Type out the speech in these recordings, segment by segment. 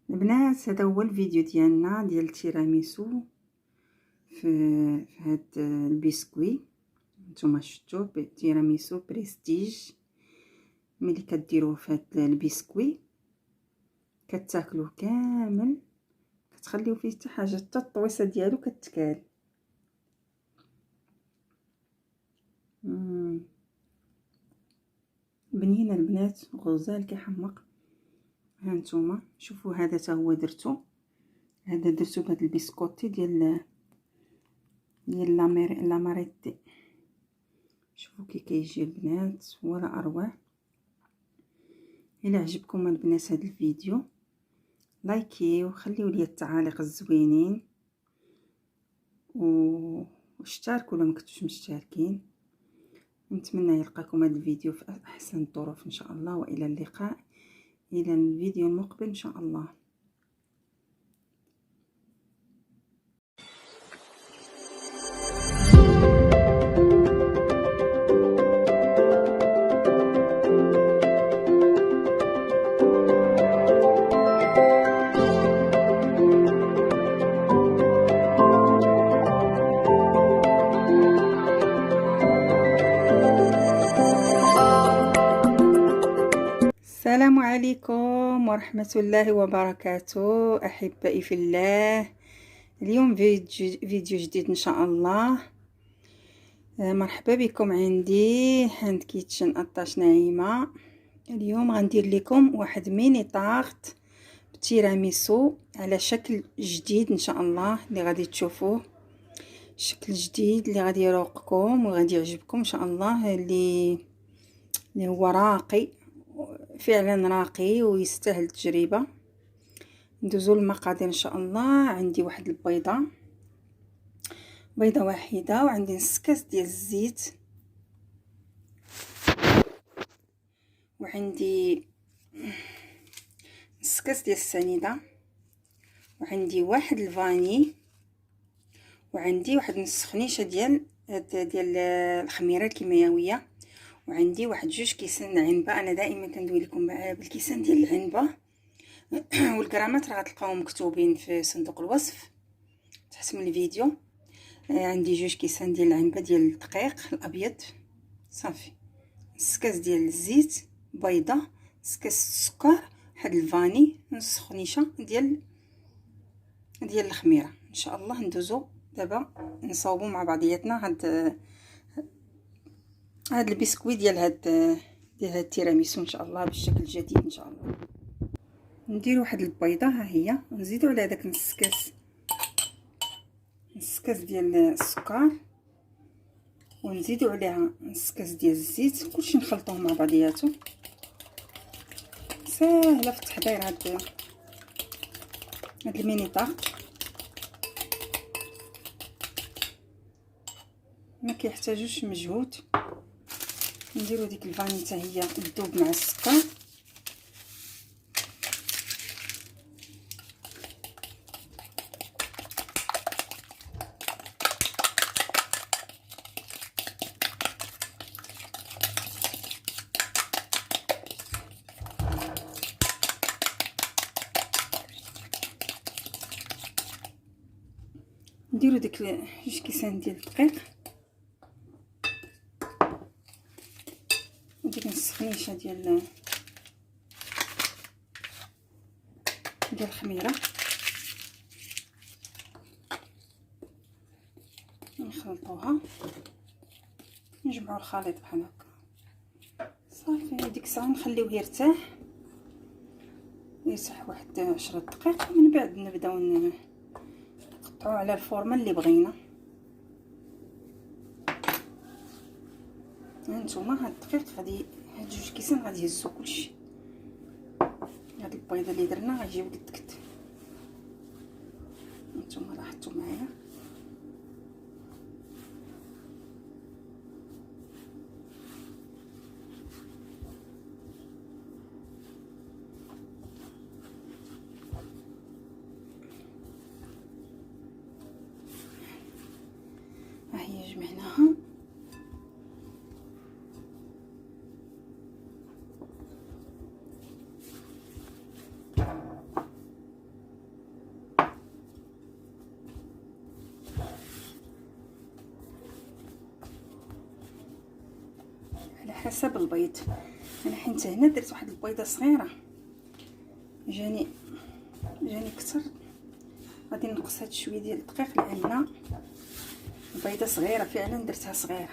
البنات، هذا هو الفيديو ديالنا ديال التيراميسو في هاد البسكوي. نتوما شفتوه تيراميسو بريستيج. ملي كديروه في هاد البسكوي كتاكلوه كامل، كتخليو فيه حتى حاجه، حتى الطويصه ديالو كتكال. بنينه البنات، غزال كيحمق. ها نتوما شوفوا، هذا تا هو درتو بهاد البسكوتي ديال لاماريتي. شوفوا كي كيجي البنات، ولا اروع. الى عجبكم البنات هذا الفيديو لايكيه وخليوا لي التعاليق الزوينين واشتركوا لو ما كنتوش مشتركين. نتمنى يلقاكم هذا الفيديو في احسن الظروف ان شاء الله، والى اللقاء الى الفيديو المقبل ان شاء الله. السلام عليكم ورحمة الله وبركاته أحبائي في الله. اليوم فيديو جديد إن شاء الله. مرحبا بكم عندي عند كيتشن أطاش نعيمة. اليوم غندير لكم واحد ميني طارت بتيراميسو على شكل جديد إن شاء الله، اللي غادي تشوفوه شكل جديد اللي غادي يروقكم وغادي يعجبكم إن شاء الله، اللي هو راقي، فعلا راقي ويستاهل التجربه. ندوزو المقادير ان شاء الله. عندي واحد بيضه واحده، وعندي نص كاس ديال الزيت، وعندي نص كاس ديال السنيده، وعندي واحد الفاني، وعندي واحد نص خنيشه ديال الخميره الكيميائيه، وعندي واحد 2 كيسان عنبه. انا دائما كندوي لكم بالكيسان ديال العنبه والغرامات راه غتلقاوهم مكتوبين في صندوق الوصف تحت من الفيديو. عندي 2 كيسان ديال العنبه ديال الدقيق الابيض صافي، نص كاس ديال الزيت، بيضه، نص كاس السكر، واحد الفاني، نص خنيشه ديال الخميره. ان شاء الله ندوزو دابا نصاوبوا مع بعضياتنا هاد البسكويت ديال هاد التيراميسو ان شاء الله بالشكل الجديد ان شاء الله. ندير واحد البيضه، ها هي، ونزيدوا على داك نص كاس ديال السكر، ونزيدوا عليها نص كاس ديال الزيت. كلشي نخلطوه مع بعضياتو. ساهله في التحضير هاد الميني طارت، ما كيحتاجوش مجهود. نديروا ديك الفاني حتى هي تذوب مع السكر. نديروا ديك 2 كيسان ديال الدقيق، وديك نص خنيشه ديال الخميره. نخلطوها، نجمعوا الخليط بحال هكا صافي. ديك الساعه نخليوه يرتاح واحد 10 دقائق، ومن بعد نبداو نقطعوه على الفورمه اللي بغينا. هانتوما هاد الدقيق غادي، هاد 2 كيسان غادي يهزو كلشي. هاد البيضه اللي درنا غيجيو قد هانتوما لاحظتوا معايا. ها هي جمعناها. حسب البيض. انا حيت هنا درت واحد البيضه صغيره جاني كتر، غادي نقص هاد شويه ديال الدقيق لان البيضه صغيره فعلا درتها صغيره.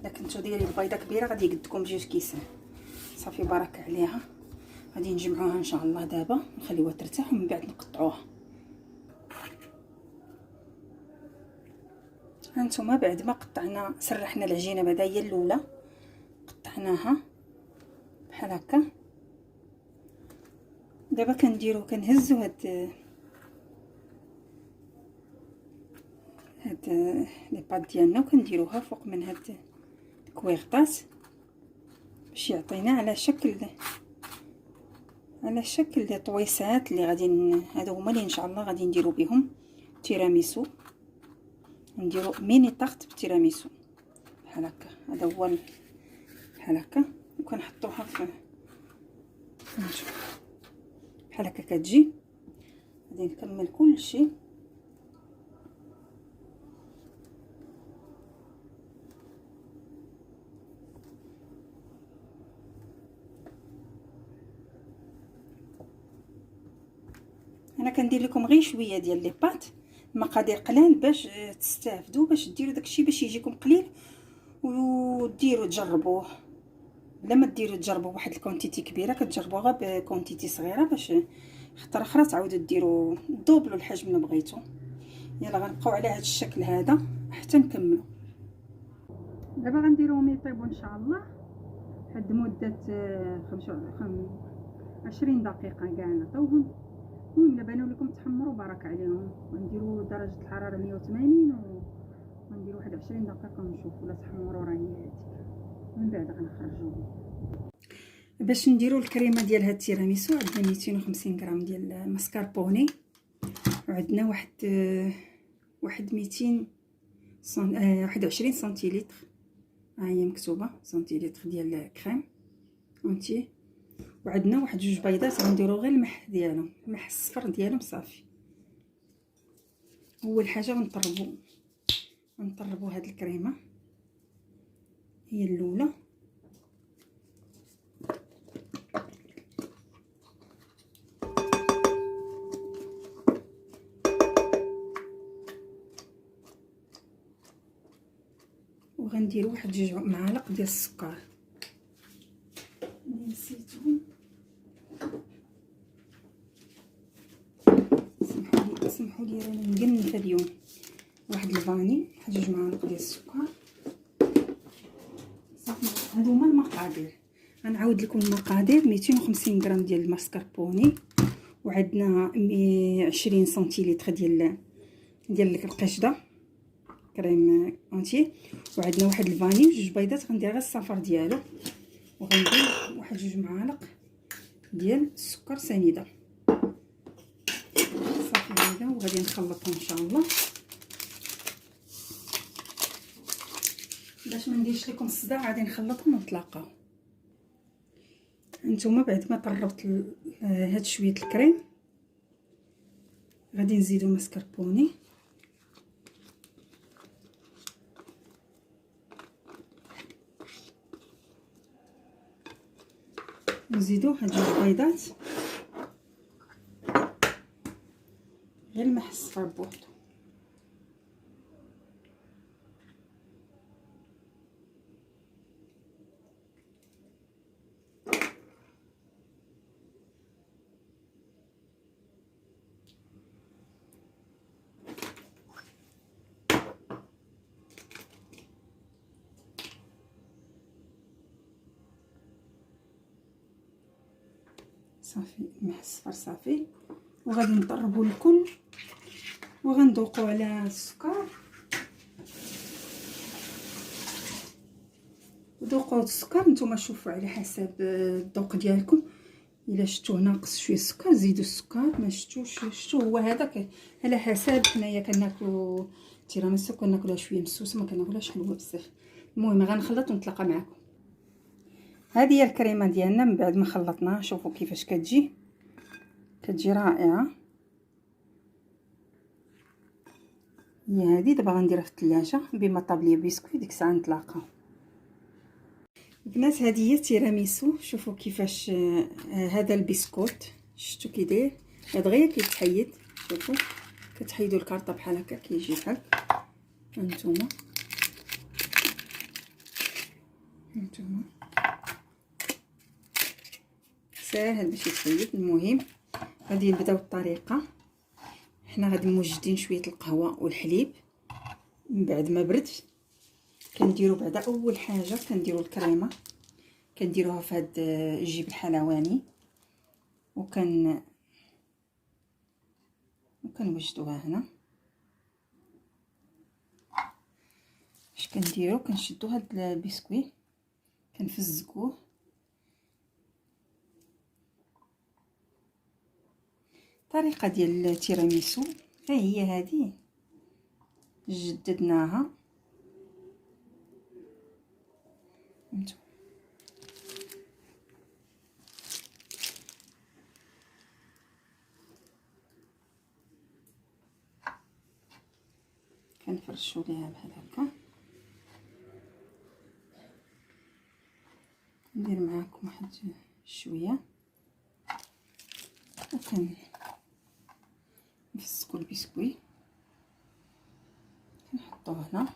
الا كنتو دايرين البيضه كبيره غادي يقدكم بجوج كيسان. صافي بركه عليها. غادي نجمعوها ان شاء الله دابا، نخليوها ترتاح ومن بعد نقطعوها. هانتوما بعد ما قطعنا سرحنا العجينه بعدا هي الاولى، قطعناها بحال هكا. دابا كنهزو هاد لي باط ديالنا وكنديروها فوق من هاد الكويغطات باش يعطينا على شكل دي طويسات اللي غادي هادو هما اللي ان شاء الله غادي نديرو بهم تيراميسو. نديرو ميني طاغط بالتيراميسو بحال هكا. هذا هو بحال هكا، وكنحطوها في بحال هكا كتجي. غادي نكمل كلشي. انا كندير لكم غير شويه ديال لي بات، مقادير قلال باش تستافدوا، باش ديروا داكشي باش يجيكم قليل وديروا تجربوه. بلا ما ديروا تجربوا واحد الكونتيتي كبيره، كتجربوها بكونتيتي صغيره باش خطره اخرى تعاودوا ديروا دوبلوا الحجم اللي بغيتو. يلا غنبقاو على هذا الشكل هذا حتى نكملوا. دابا غنديروهم يطيبوا ان شاء الله واحد مده 20 دقيقه كاع نعطيوهم. المهم الا بانوا لكم تحمروا بارك عليهم، ونديروا درجه الحراره 180 ونديروا واحد 20 دقيقه ونشوفوا لا تحمروا. راه هي من بعد غنخرجوهم. باش نديروا الكريمه ديال هاد التيراميسو عندنا 250 غرام ديال المسكربوني، وعندنا واحد 200 21 سنتيلتر، ها هي مكتوبه سنتيلتر ديال كريم اونتي. وعندنا واحد 2 بيضات غنديروا غير المح ديالهم، المح الصفر ديالهم صافي. اول حاجه غنطربوا هاد الكريمه هي الاولى. وغنديروا واحد 2 معالق ديال السكر اللي نسيتهم. سمحوا لي رانا مقنفه اليوم. واحد الفاني، واحد 2 معالق ديال السكر. صافي هادو هما المقادير. غنعاود لكم المقادير. 250 غرام ديال الماسكربوني، وعندنا 20 سنتيلتر ديال القشده كريم اونتي، وعندنا واحد الفاني و2 بيضات. غندير غير الصفر ديالو، وغندير واحد 2 معالق ديال السكر سنيده. صافي هذا، وغادي نخلطهم ان شاء الله باش ما نديرش لكم الصداع. غادي نخلطهم ونتلاقاو. هانتوما بعد ما طربت هاد شويه الكريم غادي نزيدو مسكربوني، نزيدو هاد 2 بيضات، غير الملح الصفر بوحدو. صافي الملح الصفر صافي. وغادي نطربوا الكل وغندوقوا على السكر. ذوقوا السكر نتوما، شوفوا على حسب الذوق ديالكم. الا شفتوه ناقص شويه السكر زيدوا السكر، ما شفتو هو هذاك على حسب. حنايا كناكلوا تيراميسو كناكلوها شويه مسوسه، ما كناكلوهاش حلوه بزاف. المهم غنخلط ونتلاقى معكم. هذه هي الكريمه ديالنا من بعد ما خلطناها. شوفوا كيفاش كتجي رائعه. هي هذه دابا غنديرها في الثلاجه بما طاب ليا بسكويت، ديك الساعه نتلاقاو. البنات هذه هي تيراميسو. شوفوا كيفاش هذا البسكوت شفتوا كي داير، هذا غير كيتحيد. شوفوا كتحيدوا الكارطه بحال هكا كيجي بحال هانتوما ساهل باش يتحيد. المهم غادي نبداو الطريقه. حنا غادي موجدين شويه القهوه والحليب من بعد ما برد. كنديروا بعدا اول حاجه كنديروا الكريمه، كنديروها في هاد الجيب الحلواني وكنوجدوها هنا. اش كنديروا؟ كنشدوا هاد البسكويت كنفزكوه الطريقه ديال التيراميسو. ها هي هذه جددناها. انتو كنفرشوا ليها بحال هكا. ندير معاكم واحد شويه نفسكوا البسكويت كنحطوه هنا.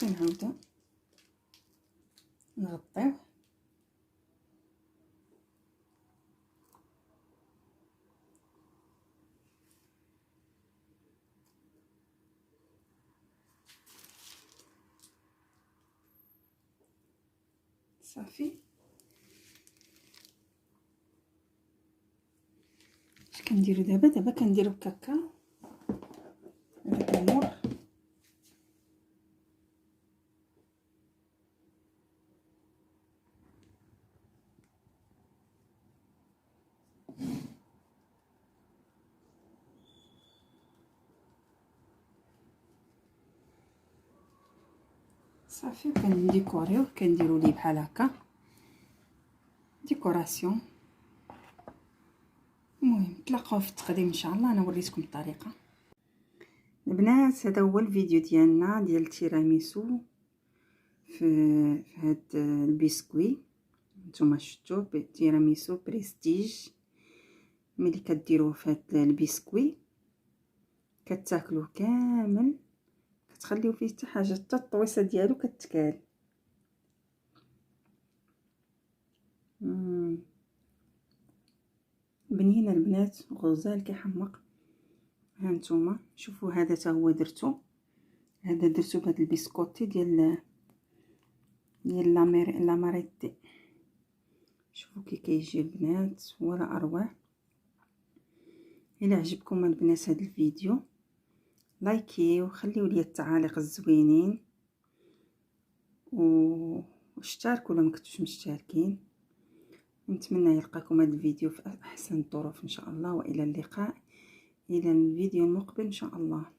كنعاودو نغطيوه صافي. اش كنديروا دابا كنديروا الكاكاو الامور. صافي كنديكوريوه، كنديروا ليه بحال هكا ديكوراسيون. المهم نتلاقاو في التقديم ان شاء الله. انا وريتكم الطريقه. البنات هذا هو الفيديو ديالنا ديال التيراميسو في هاد البسكوي. نتوما شفتوا تيراميسو بريستيج. ملي كديروه في هاد البسكوي كتاكلوه كامل، كتخليو فيه حتى حاجه، حتى الطويصه ديالو كتكال. بنينه البنات، غزال كيحمق. ها نتوما شوفوا هذا تا هو درتو بهذا البسكوتي ديال لاماريتي. شوفوا كي كيجي البنات ولا اروع. الا عجبكم البنات هذا الفيديو لايكيه وخليوا لي التعاليق الزوينين واشتركوا لو ما كنتوش مشتركين. نتمنى يلقاكم هذا الفيديو في احسن الظروف ان شاء الله، والى اللقاء الى الفيديو المقبل ان شاء الله.